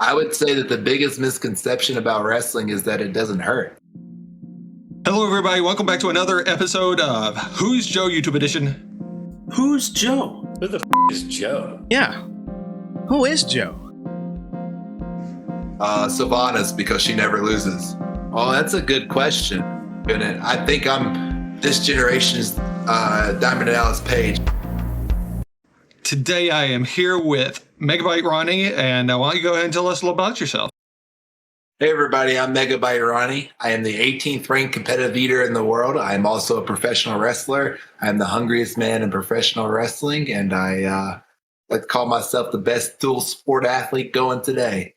I would say that the biggest misconception about wrestling is that it doesn't hurt. Hello, everybody. Welcome back to another episode of Who's Joe YouTube Edition. Who's Joe? Who the is Joe? Yeah. Who is Joe? Sylvanas, because she never loses. Oh, that's a good question. And I think I'm this generation's Diamond Dallas Page. Today I am here with Megabyte Ronnie, and why don't you go ahead and tell us a little about yourself? Hey everybody, I'm Megabyte Ronnie. I am the 18th ranked competitive eater in the world. I am also a professional wrestler. I'm the hungriest man in professional wrestling, and I like to call myself the best dual sport athlete going today.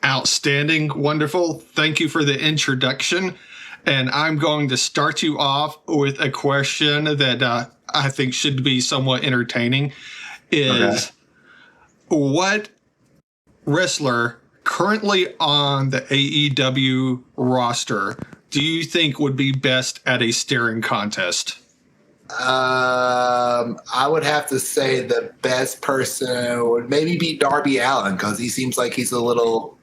Outstanding. Wonderful. Thank you for the introduction. And I'm going to start you off with a question that I think should be somewhat entertaining. Is What wrestler currently on the AEW roster do you think would be best at a staring contest? I would have to say the best person would maybe be Darby Allin, because he seems like he's a little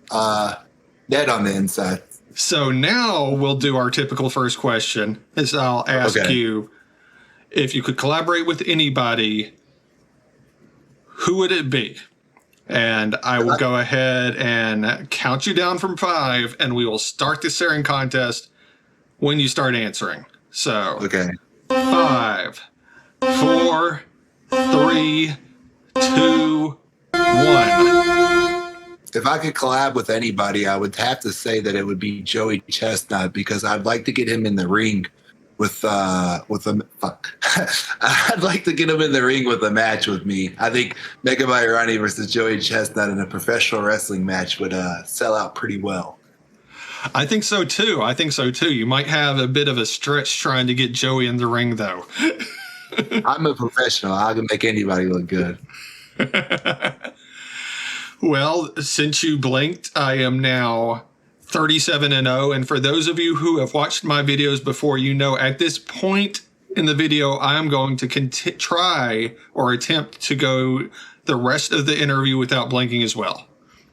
dead on the inside. So now we'll do our typical first question, is I'll ask you if you could collaborate with anybody, who would it be? And I will go ahead and count you down from 5, and we will start the staring contest when you start answering. So, 5, 4, 3, 2, 1. If I could collab with anybody, I would have to say that it would be Joey Chestnut, because I'd like to get him in the ring with I'd like to get him in the ring with a match with me. I think Megabyte Ronnie versus Joey Chestnut in a professional wrestling match would sell out pretty well. I think so too. You might have a bit of a stretch trying to get Joey in the ring, though. I'm a professional. I can make anybody look good. Well, since you blinked, I am now 37-0. And for those of you who have watched my videos before, you know at this point in the video, I'm going to try or attempt to go the rest of the interview without blinking as well.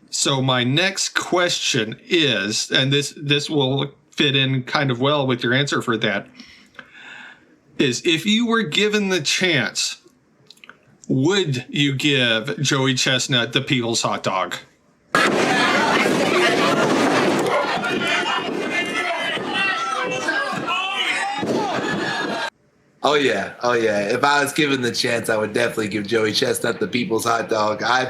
So my next question is, and this will fit in kind of well with your answer for that, is if you were given the chance, would you give Joey Chestnut the people's hot dog? Oh yeah. If I was given the chance, I would definitely give Joey Chestnut the people's hot dog. I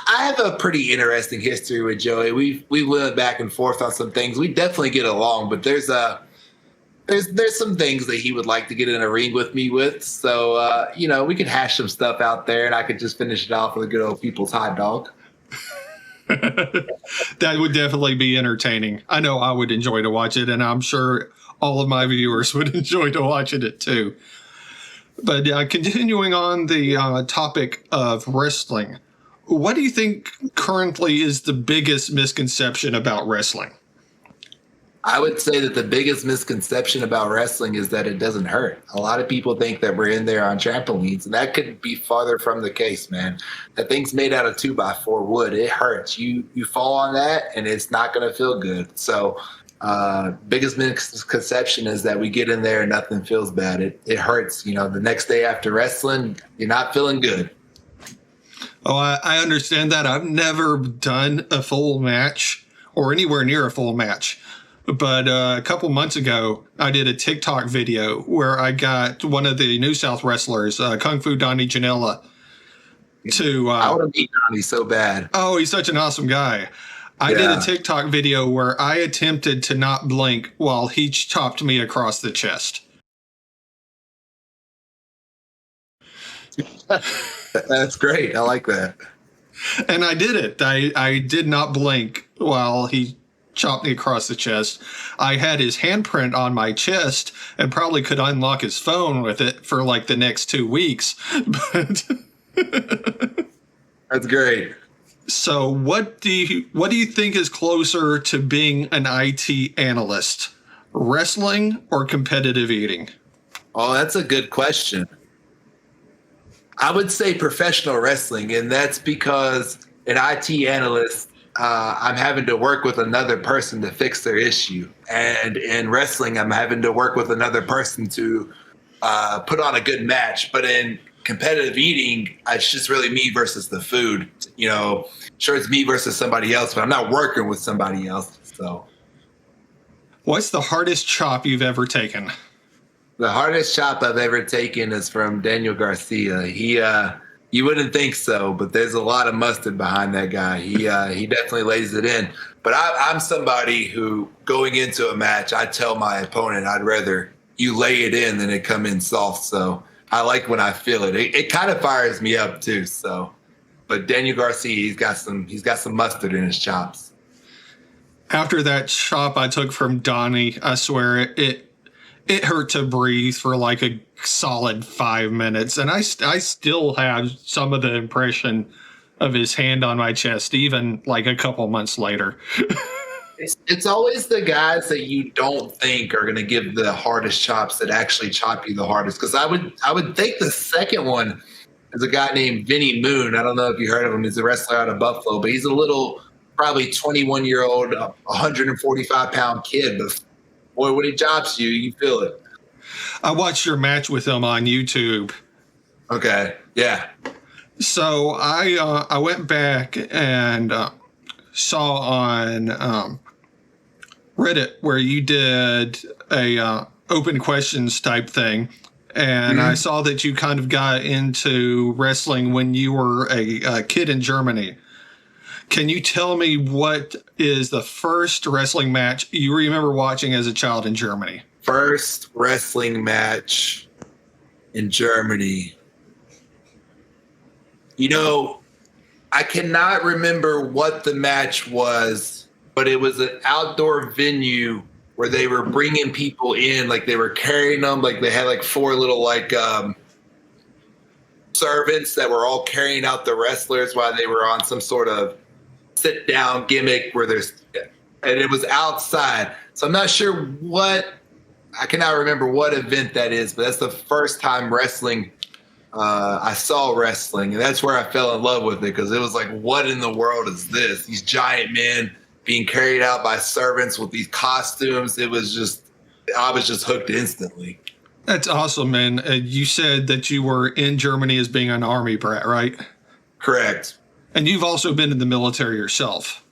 have a pretty interesting history with Joey. We went back and forth on some things. We definitely get along, but there's some things that he would like to get in a ring with me with. So we could hash some stuff out there, and I could just finish it off with a good old people's hot dog. That would definitely be entertaining. I know I would enjoy to watch it, and I'm sure all of my viewers would enjoy to watching it too. But continuing on the topic of wrestling, what do you think currently is the biggest misconception about wrestling? I would say that the biggest misconception about wrestling is that it doesn't hurt. A lot of people think that we're in there on trampolines, and that could be farther from the case, man. That thing's made out of 2x4 wood. It hurts. You fall on that, and it's not going to feel good. So biggest misconception is that we get in there and nothing feels bad. It hurts. The next day after wrestling, you're not feeling good. Oh, I understand that. I've never done a full match or anywhere near a full match. But a couple months ago, I did a TikTok video where I got one of the New South wrestlers, Kung Fu Donnie Janela, to... I want to meet Donnie so bad. Oh, he's such an awesome guy. I did a TikTok video where I attempted to not blink while he chopped me across the chest. That's great. I like that. And I did it. I did not blink while he chopped me across the chest. I had his handprint on my chest and probably could unlock his phone with it for like the next 2 weeks. But that's great. So what do you think is closer to being an IT analyst? Wrestling or competitive eating? Oh, that's a good question. I would say professional wrestling, and that's because an IT analyst, I'm having to work with another person to fix their issue. And in wrestling, I'm having to work with another person to put on a good match. But in competitive eating, it's just really me versus the food. Sure, it's me versus somebody else, but I'm not working with somebody else. So, What's the hardest chop you've ever taken? the hardest chop I've ever taken is from Daniel Garcia. You wouldn't think so, but there's a lot of mustard behind that guy. He definitely lays it in. But I'm somebody who, going into a match, I tell my opponent I'd rather you lay it in than it come in soft. So I like when I feel it. It kind of fires me up too. So, but Daniel Garcia, he's got some mustard in his chops. After that chop I took from Donnie, I swear it hurt to breathe for like a solid 5 minutes. And I still have some of the impression of his hand on my chest, even like a couple months later. It's always the guys that you don't think are going to give the hardest chops that actually chop you the hardest. Because I would think the second one is a guy named Vinny Moon. I don't know if you heard of him. He's a wrestler out of Buffalo, but he's a little, probably 21-year-old, 145-pound kid. But boy, when he chops you, you feel it. I watched your match with him on YouTube. Okay, yeah. So I went back and saw on Reddit where you did a open questions type thing, and I saw that you kind of got into wrestling when you were a kid in Germany. Can you tell me what is the first wrestling match you remember watching as a child in Germany? First wrestling match in Germany. I cannot remember what the match was, but it was an outdoor venue where they were bringing people in, like they were carrying them, like they had like four little servants that were all carrying out the wrestlers while they were on some sort of sit down gimmick and it was outside. So I'm not sure I cannot remember what event that is, but that's the first time I saw wrestling, and that's where I fell in love with it, because it was like, what in the world is this? These giant men being carried out by servants with these costumes. I was just hooked instantly. That's awesome, man. You said that you were in Germany as being an army brat, right? Correct. And you've also been in the military yourself.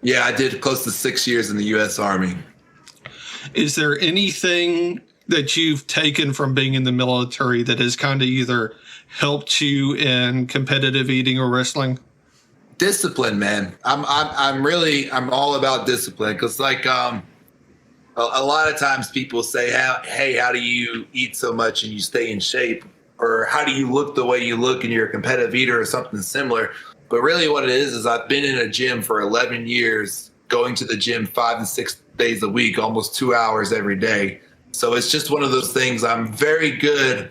Yeah, I did close to 6 years in the U.S. Army. Is there anything that you've taken from being in the military that has kind of either helped you in competitive eating or wrestling? Discipline, man. I'm all about discipline, because a lot of times people say, hey, how do you eat so much and you stay in shape? Or how do you look the way you look and you're a competitive eater or something similar? But really what it is I've been in a gym for 11 years, going to the gym 5 to 6 days a week, almost 2 hours every day. So it's just one of those things. I'm very good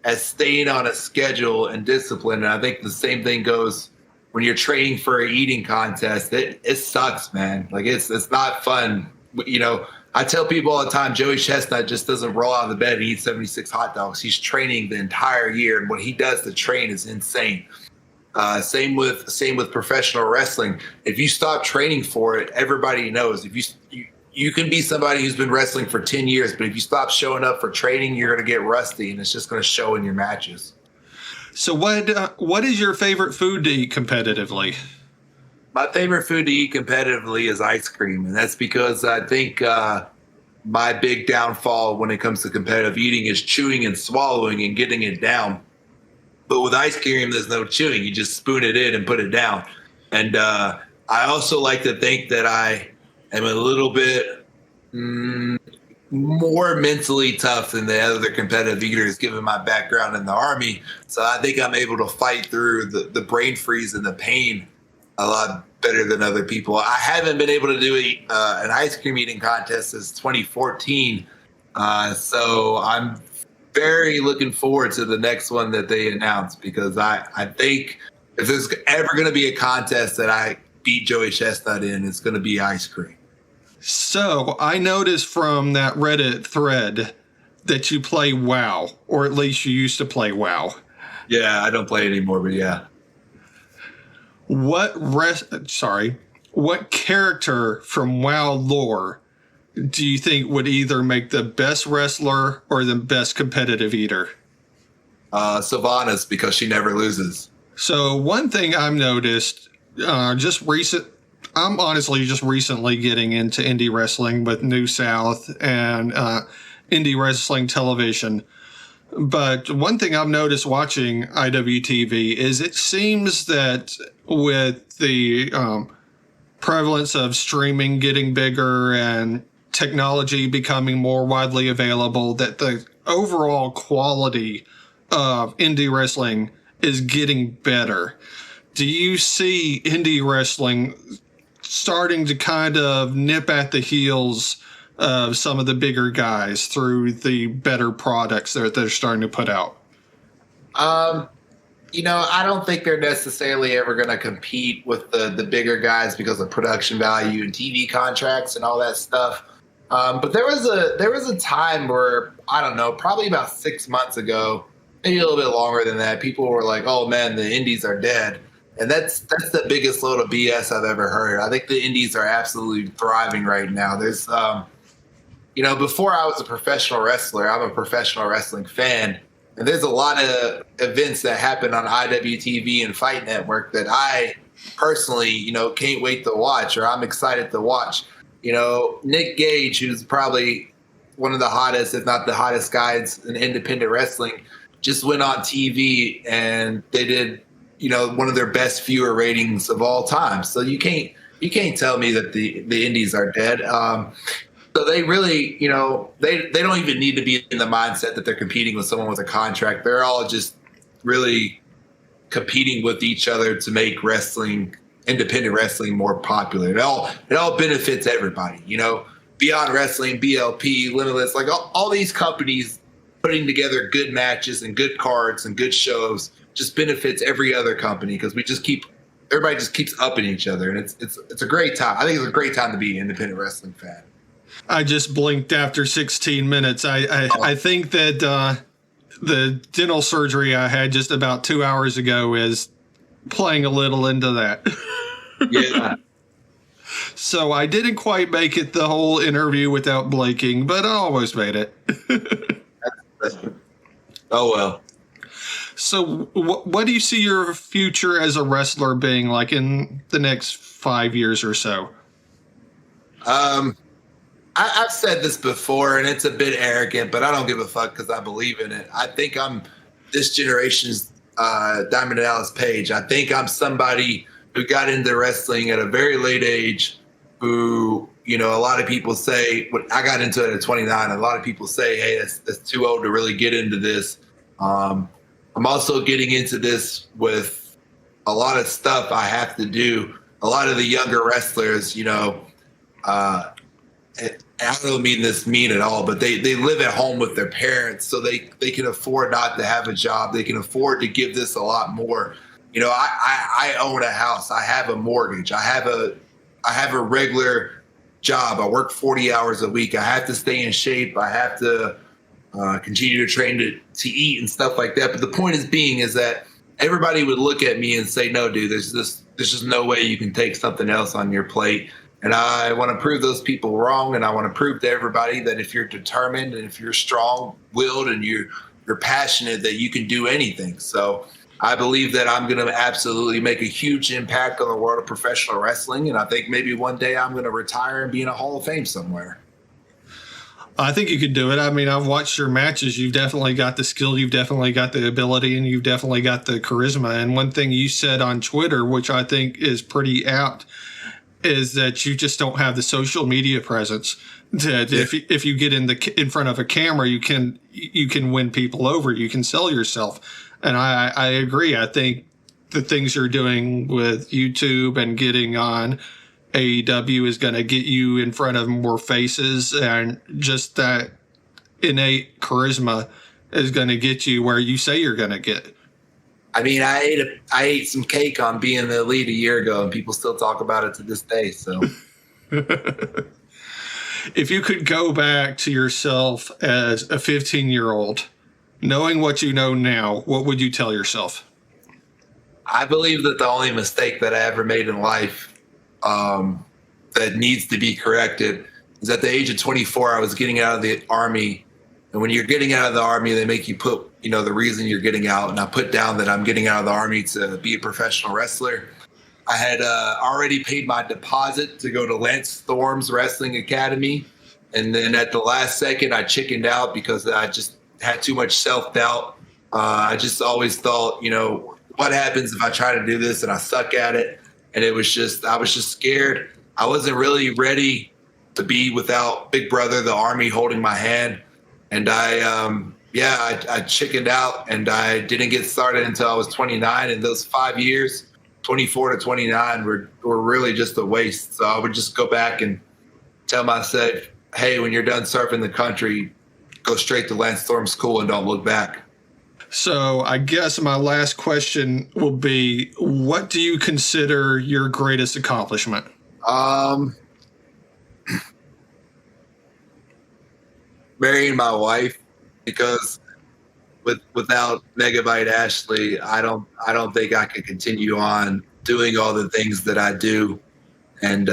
at staying on a schedule and discipline. And I think the same thing goes when you're training for an eating contest. It sucks, man. Like it's not fun. I tell people all the time, Joey Chestnut just doesn't roll out of the bed and eat 76 hot dogs. He's training the entire year. And what he does to train is insane. Same with professional wrestling. If you stop training for it, everybody knows. If you can be somebody who's been wrestling for 10 years, but if you stop showing up for training, you're going to get rusty, and it's just going to show in your matches. So what is your favorite food to eat competitively? My favorite food to eat competitively is ice cream, and that's because I think my big downfall when it comes to competitive eating is chewing and swallowing and getting it down. But with ice cream, there's no chewing. You just spoon it in and put it down. And I also like to think that I am a little bit more mentally tough than the other competitive eaters, given my background in the Army. So I think I'm able to fight through the brain freeze and the pain a lot better than other people. I haven't been able to do an ice cream eating contest since 2014. So I'm very looking forward to the next one that they announce, because I think if there's ever going to be a contest that I beat Joey Chestnut in, it's going to be ice cream. So I noticed from that Reddit thread that you play WoW, or at least you used to play WoW. Yeah, I don't play anymore, but yeah. what character from WoW lore do you think would either make the best wrestler or the best competitive eater? Sylvanas, because she never loses. So one thing I've noticed, I'm honestly just recently getting into indie wrestling with New South and indie wrestling television. But one thing I've noticed watching IWTV is it seems that with the prevalence of streaming getting bigger and technology becoming more widely available, that the overall quality of indie wrestling is getting better. Do you see indie wrestling starting to kind of nip at the heels of some of the bigger guys through the better products that they're starting to put out? I don't think they're necessarily ever going to compete with the bigger guys because of production value and TV contracts and all that stuff. But there was a time where, I don't know, probably about 6 months ago, maybe a little bit longer than that, people were like, "Oh man, the indies are dead," and that's the biggest load of BS I've ever heard. I think the indies are absolutely thriving right now. There's, before I was a professional wrestler, I'm a professional wrestling fan, and there's a lot of events that happen on IWTV and Fight Network that I personally, can't wait to watch, or I'm excited to watch. Nick Gage, who's probably one of the hottest, if not the hottest guys in independent wrestling, just went on TV and they did, one of their best viewer ratings of all time. So you can't tell me that the indies are dead. So they really, they don't even need to be in the mindset that they're competing with someone with a contract. They're all just really competing with each other to make independent wrestling more popular. It all benefits everybody, Beyond Wrestling, BLP, Limitless, like all these companies putting together good matches and good cards and good shows just benefits every other company because everybody just keeps upping each other, and it's a great time. I think it's a great time to be an independent wrestling fan. I just blinked after 16 minutes. I think that the dental surgery I had just about 2 hours ago is playing a little into that. Yeah. So I didn't quite make it the whole interview without blinking, but I almost made it. Oh, well. So what do you see your future as a wrestler being like in the next 5 years or so? I've said this before, and it's a bit arrogant, but I don't give a fuck because I believe in it. I think I'm this generation's Diamond Dallas Page. I think I'm somebody who got into wrestling at a very late age, who, a lot of people say, I got into it at 29. A lot of people say, hey, that's too old to really get into this. I'm also getting into this with a lot of stuff I have to do. A lot of the younger wrestlers, I don't mean this mean at all, but they live at home with their parents, so they can afford not to have a job. They can afford to give this a lot more. I own a house. I have a mortgage. I have a regular job. I work 40 hours a week. I have to stay in shape. I have to continue to train to eat and stuff like that. But the point is that everybody would look at me and say, "No, dude, there's just no way you can take something else on your plate." And I want to prove those people wrong, and I want to prove to everybody that if you're determined and if you're strong-willed and you're passionate, that you can do anything. So I believe that I'm going to absolutely make a huge impact on the world of professional wrestling, and I think maybe one day I'm going to retire and be in a Hall of Fame somewhere. I think you could do it. I mean, I've watched your matches. You've definitely got the skill. You've definitely got the ability, and you've definitely got the charisma. And one thing you said on Twitter, which I think is pretty apt, is that you just don't have the social media presence. That if you get in front of a camera, you can win people over. You can sell yourself, and I agree. I think the things you're doing with YouTube and getting on AEW is going to get you in front of more faces, and just that innate charisma is going to get you where you say you're going to get. I mean, I ate some cake on being the Elite a year ago, and people still talk about it to this day. So, if you could go back to yourself as a 15-year-old, knowing what you know now, what would you tell yourself? I believe that the only mistake that I ever made in life that needs to be corrected is at the age of 24, I was getting out of the Army. And when you're getting out of the Army, they make you put, the reason you're getting out. And I put down that I'm getting out of the Army to be a professional wrestler. I had already paid my deposit to go to Lance Storm's Wrestling Academy. And then at the last second, I chickened out because I just had too much self-doubt. I just always thought, what happens if I try to do this and I suck at it? And I was just scared. I wasn't really ready to be without Big Brother, the Army, holding my hand. And I chickened out, and I didn't get started until I was 29. And those 5 years, 24 to 29, were really just a waste. So I would just go back and tell myself, hey, when you're done surfing the country, go straight to Lance Storm School and don't look back. So I guess my last question will be, what do you consider your greatest accomplishment? Marrying my wife, because without Megabyte Ashley, I don't think I could continue on doing all the things that I do and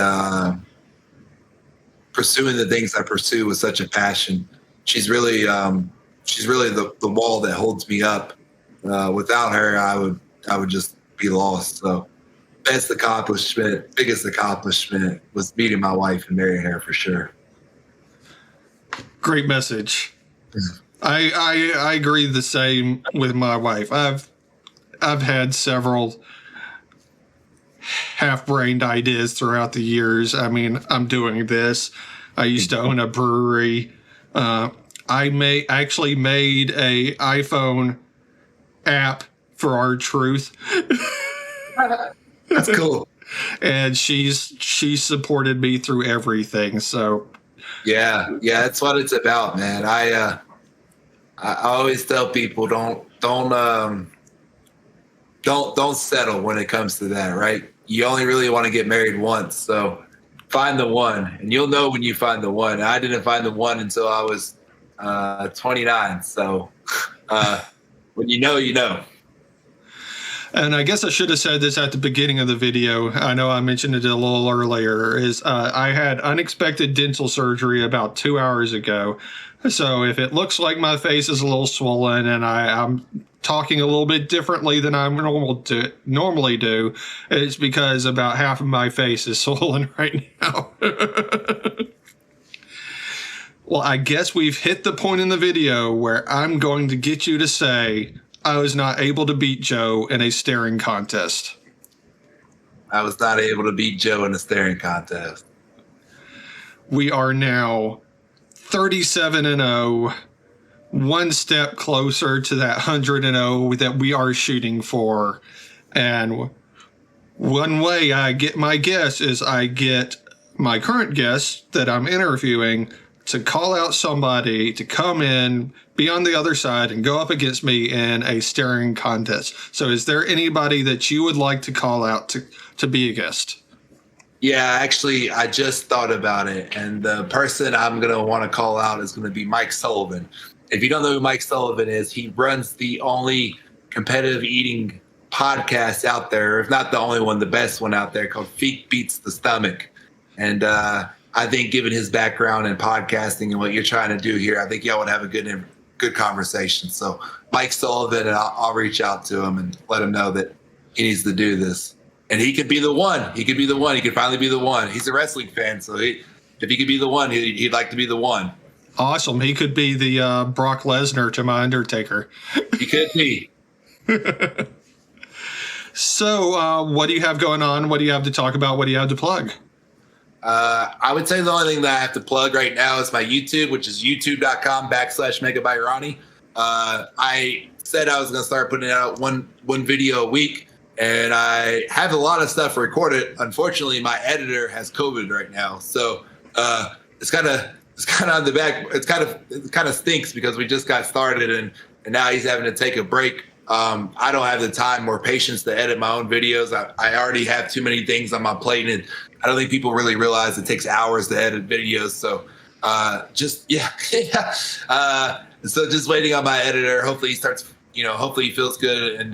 pursuing the things I pursue with such a passion. She's really the wall that holds me up. Without her, I would just be lost. So biggest accomplishment was meeting my wife and marrying her, for sure. Great message. I agree the same with my wife. I've had several half-brained ideas throughout the years. I mean, I'm doing this. I used to own a brewery. I actually made a iPhone app for our truth. That's cool. And she's supported me through everything. So yeah, that's what it's about, man. I always tell people don't settle when it comes to that, right? You only really want to get married once, so find the one, and you'll know when you find the one. I didn't find the one until I was 29. So when you know, you know. And I guess I should have said this at the beginning of the video. I know I mentioned it a little earlier. I had unexpected dental surgery about 2 hours ago. So if it looks like my face is a little swollen and I'm talking a little bit differently than I normally do, it's because about half of my face is swollen right now. Well, I guess we've hit the point in the video where I'm going to get you to say, I was not able to beat Joe in a staring contest. I was not able to beat Joe in a staring contest. We are now 37-0, one step closer to that 100-0 that we are shooting for. And one way I get my guess is I get my current guest that I'm interviewing to call out somebody to come in, be on the other side, and go up against me in a staring contest. So is there anybody that you would like to call out to be a guest? Yeah, actually, I just thought about it. And the person I'm going to want to call out is going to be Mike Sullivan. If you don't know who Mike Sullivan is, he runs the only competitive eating podcast out there, if not the only one, the best one out there, called Feet Beats the Stomach. And I think given his background in podcasting and what you're trying to do here, I think y'all would have a good conversation. So Mike Sullivan, and I'll reach out to him and let him know that he needs to do this. And he could be the one. He could be the one. He could finally be the one. He's a wrestling fan, so if he could be the one, he'd like to be the one. Awesome. He could be the Brock Lesnar to my Undertaker. He could be. So what do you have going on? What do you have to talk about? What do you have to plug? I would say the only thing that I have to plug right now is my YouTube, which is youtube.com/Megabyte Ronnie. I said I was going to start putting out one video a week, and I have a lot of stuff recorded. Unfortunately, my editor has COVID right now, so it's kind of on the back. It kind of stinks because we just got started, and now he's having to take a break. I don't have the time or patience to edit my own videos. I already have too many things on my plate, and I don't think people really realize it takes hours to edit videos. So so just waiting on my editor. Hopefully he starts, hopefully he feels good and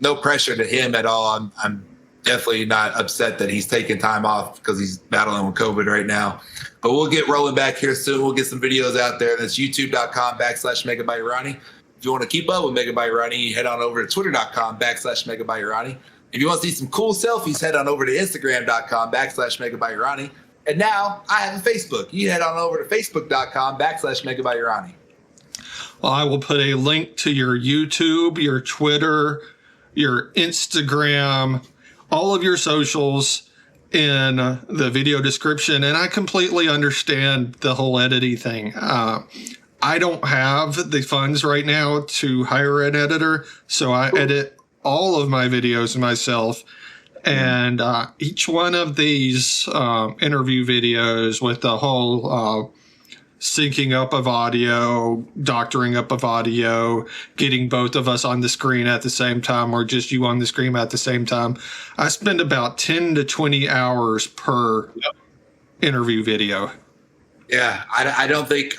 no pressure to him at all. I'm definitely not upset that he's taking time off because he's battling with COVID right now. But we'll get rolling back here soon. We'll get some videos out there. That's youtube.com/Megabyte Ronnie. If you want to keep up with Megabyte Ronnie, head on over to twitter.com/Megabyte Ronnie. If you want to see some cool selfies, head on over to instagram.com/Megabyte Ronnie. And now I have a Facebook. You head on over to facebook.com/Megabyte Ronnie. Well, I will put a link to your YouTube, your Twitter, your Instagram, all of your socials in the video description. And I completely understand the whole editing thing. I don't have the funds right now to hire an editor, so I edit all of my videos myself. And each one of these interview videos with the whole syncing up of audio, doctoring up of audio, getting both of us on the screen at the same time or just you on the screen at the same time, I spend about 10 to 20 hours per interview video. Yeah, I don't think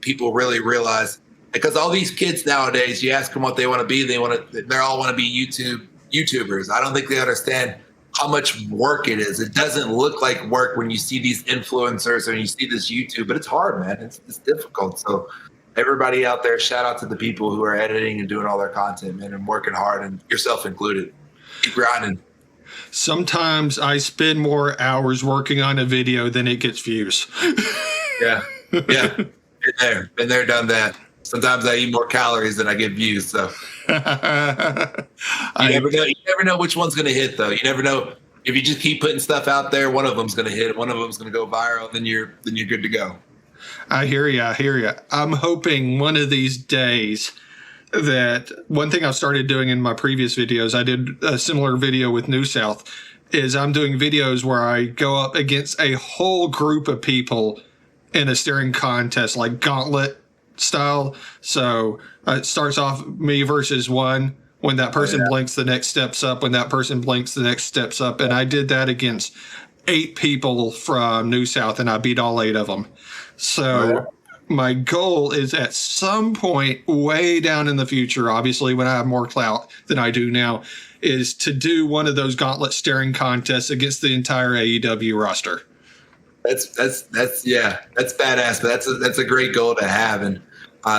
people really realize, because all these kids nowadays, you ask them what they want to be, they all want to be YouTubers. I don't think they understand how much work it is. It doesn't look like work when you see these influencers or you see this YouTube, but it's hard, man. It's difficult. So everybody out there, shout out to the people who are editing and doing all their content, man, and working hard, and yourself included. Keep grinding. Sometimes I spend more hours working on a video than it gets views. Yeah. Been there, done that. Sometimes I eat more calories than I get views. So you never know which one's going to hit, though. You never know. If you just keep putting stuff out there, one of them's going to hit. One of them's going to go viral. Then you're good to go. I hear you. I'm hoping one of these days that one thing I've started doing in my previous videos, I did a similar video with New South, is I'm doing videos where I go up against a whole group of people in a staring contest, like gauntlet style. So it starts off me versus one. When that person blinks, the next steps up. When that person blinks, the next steps up. And I did that against 8 people from New South, and I beat all 8 of them. So my goal is at some point way down in the future, obviously when I have more clout than I do now, is to do one of those gauntlet staring contests against the entire AEW roster. That's badass. But that's a great goal to have. And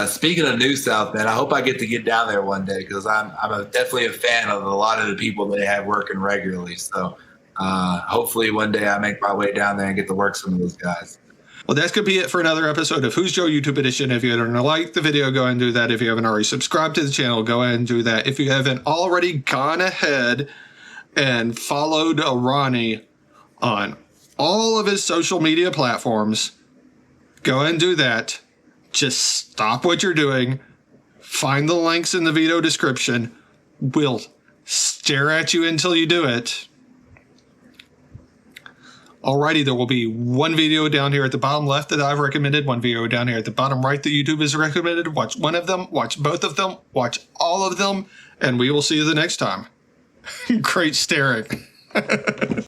speaking of New South, man, I hope I get to get down there one day, because I'm definitely a fan of a lot of the people they have working regularly. So hopefully one day I make my way down there and get to work some of those guys. Well, that's going to be it for another episode of Who's Joe YouTube Edition. If you haven't liked the video, go ahead and do that. If you haven't already subscribed to the channel, go ahead and do that. If you haven't already gone ahead and followed Ronnie on all of his social media platforms, go ahead and do that. Just stop what you're doing. Find the links in the video description. We'll stare at you until you do it. Alrighty, there will be one video down here at the bottom left that I've recommended, one video down here at the bottom right that YouTube has recommended. Watch one of them, watch both of them, watch all of them, and we will see you the next time. Great staring.